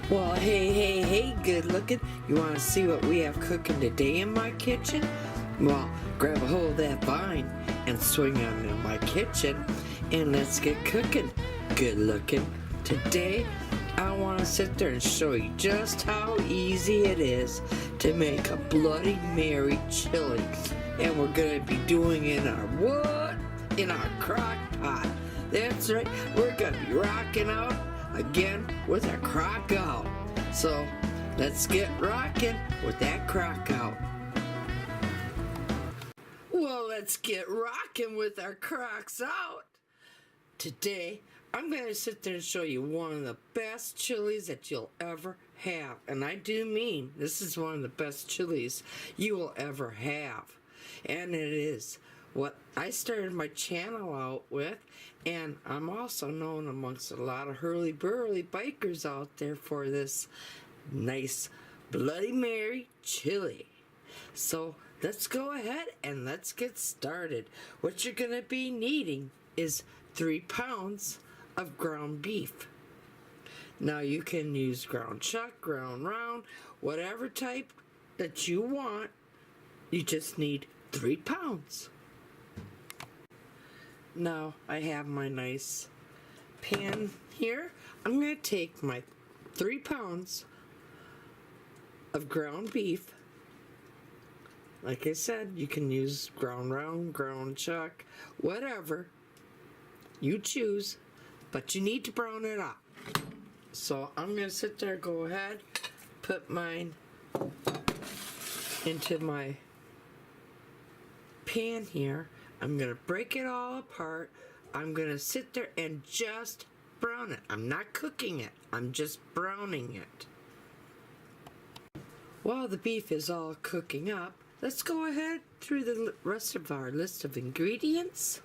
Well, hey, good looking. You want to see what we have cooking today in my kitchen? Well, grab a hold of that vine and swing on in my kitchen and let's get cooking. Good looking. Today, I want to sit there and show you just how easy it is to make a Bloody Mary chili. And we're going to be doing it in our what? In our crock pot. That's right, we're going to be rocking out again with our crock out. So let's get rocking with that crock out. Well, let's get rocking with our crocks out. Today, I'm going to sit there and show you one of the best chilies that you'll ever have. And I do mean this is one of the best chilies you will ever have. And it is what I started my channel out with, and I'm also known amongst a lot of hurly-burly bikers out there for this nice Bloody Mary chili. So let's go ahead and let's get started. What you're going to be needing is 3 pounds of ground beef. Now you can use ground chuck, ground round, whatever type that you want. You just need 3 pounds. Now I have my nice pan here. I'm going to take my 3 pounds of ground beef. Like I said, you can use ground round, ground chuck, whatever you choose, but you need to brown it up. So I'm going to sit there, go ahead, put mine into my pan here. I'm going to break it all apart. I'm going to sit there and just brown it. I'm not cooking it. I'm just browning it. While the beef is all cooking up, let's go ahead through the rest of our list of ingredients.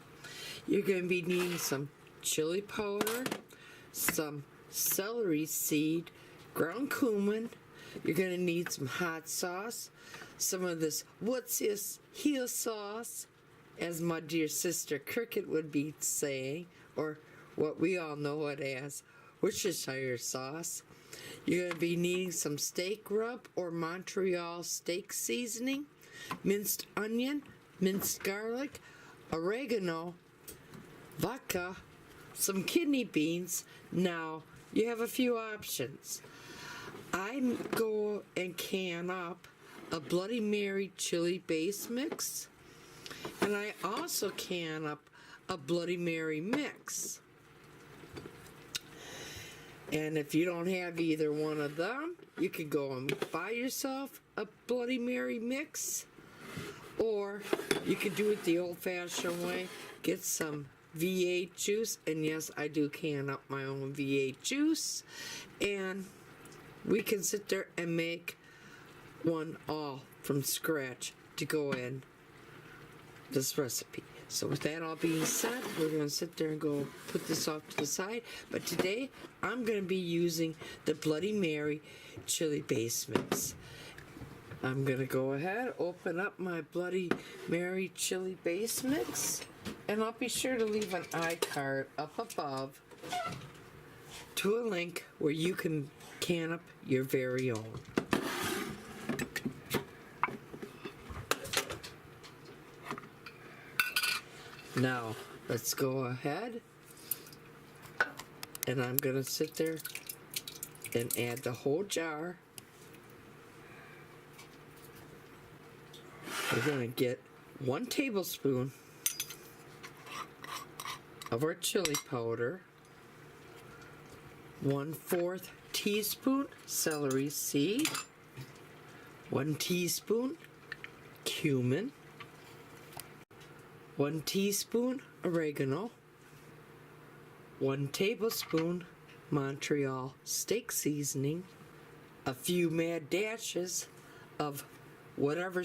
You're going to be needing some chili powder, some celery seed, ground cumin. You're going to need some hot sauce, some of this what's this heel sauce, as my dear sister Cricket would be saying, or what we all know it as, Worcestershire sauce. You're going to be needing some steak rub or Montreal steak seasoning, minced onion, minced garlic, oregano, vodka, some kidney beans. Now, you have a few options. I go and can up a Bloody Mary chili base mix. And I also can up a Bloody Mary mix. And if you don't have either one of them, you could go and buy yourself a Bloody Mary mix. Or you could do it the old-fashioned way. Get some V8 juice. And yes, I do can up my own V8 juice. And we can sit there and make one all from scratch to go in this recipe. So with that all being said, we're going to sit there and go put this off to the side. But today, I'm going to be using the Bloody Mary chili base mix. I'm going to go ahead, open up my Bloody Mary chili base mix, and I'll be sure to leave an iCard up above to a link where you can up your very own. Now, let's go ahead, and I'm going to sit there and add the whole jar. We're going to get 1 tablespoon of our chili powder, 1/4 teaspoon celery seed, 1 teaspoon cumin, 1 teaspoon oregano, 1 tablespoon Montreal steak seasoning, a few mad dashes of whatever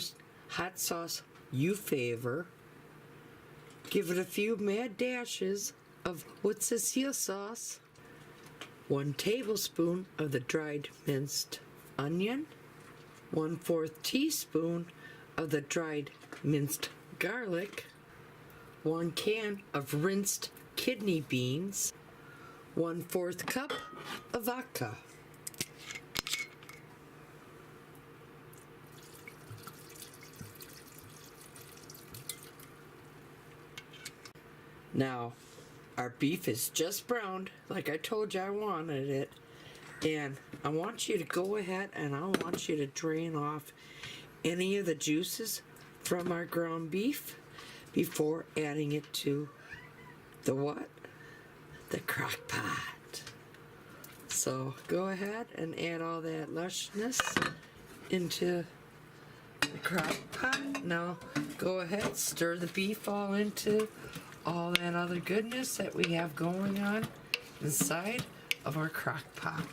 hot sauce you favor. Give it a few mad dashes of what's this here sauce, 1 tablespoon of the dried minced onion, 1/4 teaspoon of the dried minced garlic, 1 can of rinsed kidney beans, 1/4 cup of vodka. Now, our beef is just browned, like I told you I wanted it. And I want you to go ahead and I want you to drain off any of the juices from our ground beef before adding it to the what? The crock pot. So go ahead and add all that lushness into the crock pot. Now go ahead, stir the beef all into all that other goodness that we have going on inside of our crock pot.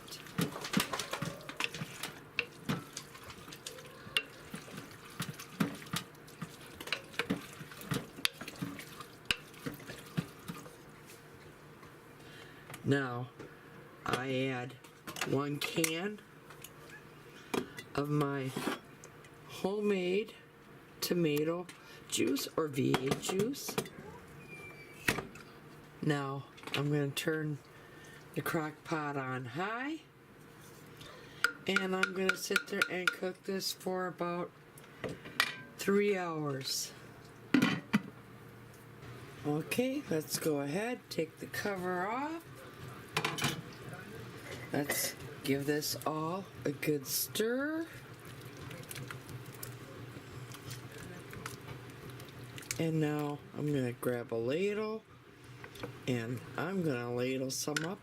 Now I add 1 can of my homemade tomato juice or V8 juice. Now I'm going to turn the crock pot on high and I'm going to sit there and cook this for about 3 hours. Okay, let's go ahead, take the cover off. Let's give this all a good stir. And now I'm going to grab a ladle and I'm going to ladle some up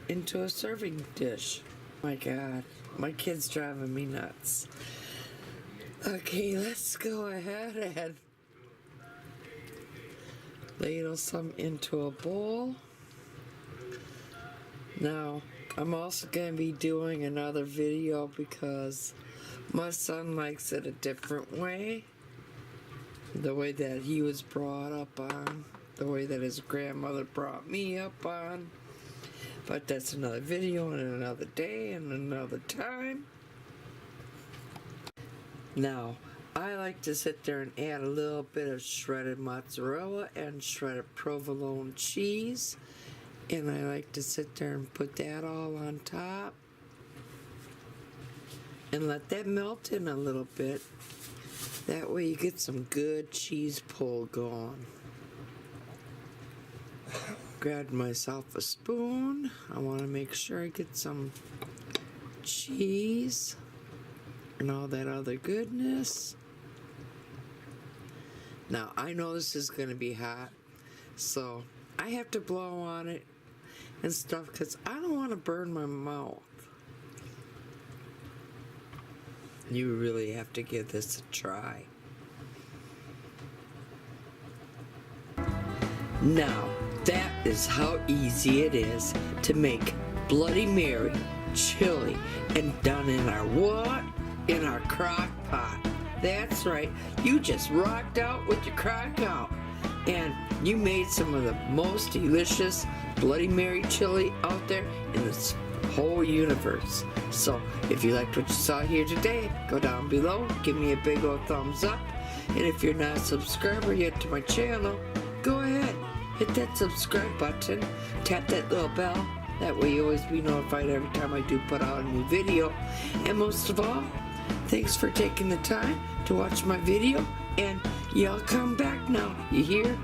into a serving dish. My God, my kid's driving me nuts. Okay, let's go ahead and ladle some into a bowl. Now, I'm also going to be doing another video because my son likes it a different way. The way that he was brought up on, the way that his grandmother brought me up on. But that's another video and another day and another time. Now, I like to sit there and add a little bit of shredded mozzarella and shredded provolone cheese. And I like to sit there and put that all on top. And let that melt in a little bit. That way you get some good cheese pull going. Grabbed myself a spoon. I want to make sure I get some cheese and all that other goodness. Now I know this is going to be hot, so I have to blow on it and stuff because I don't want to burn my mouth. You really have to give this a try. Now, that is how easy it is to make Bloody Mary chili and done in our what? In our crock pot. That's right, you just rocked out with your crock out and you made some of the most delicious Bloody Mary chili out there in this whole universe. So if you liked what you saw here today, go down below, give me a big old thumbs up, and if you're not a subscriber yet to my channel, go ahead, hit that subscribe button, tap that little bell, that way you always be notified every time I do put out a new video. And most of all, thanks for taking the time to watch my video, and y'all come back now, you hear?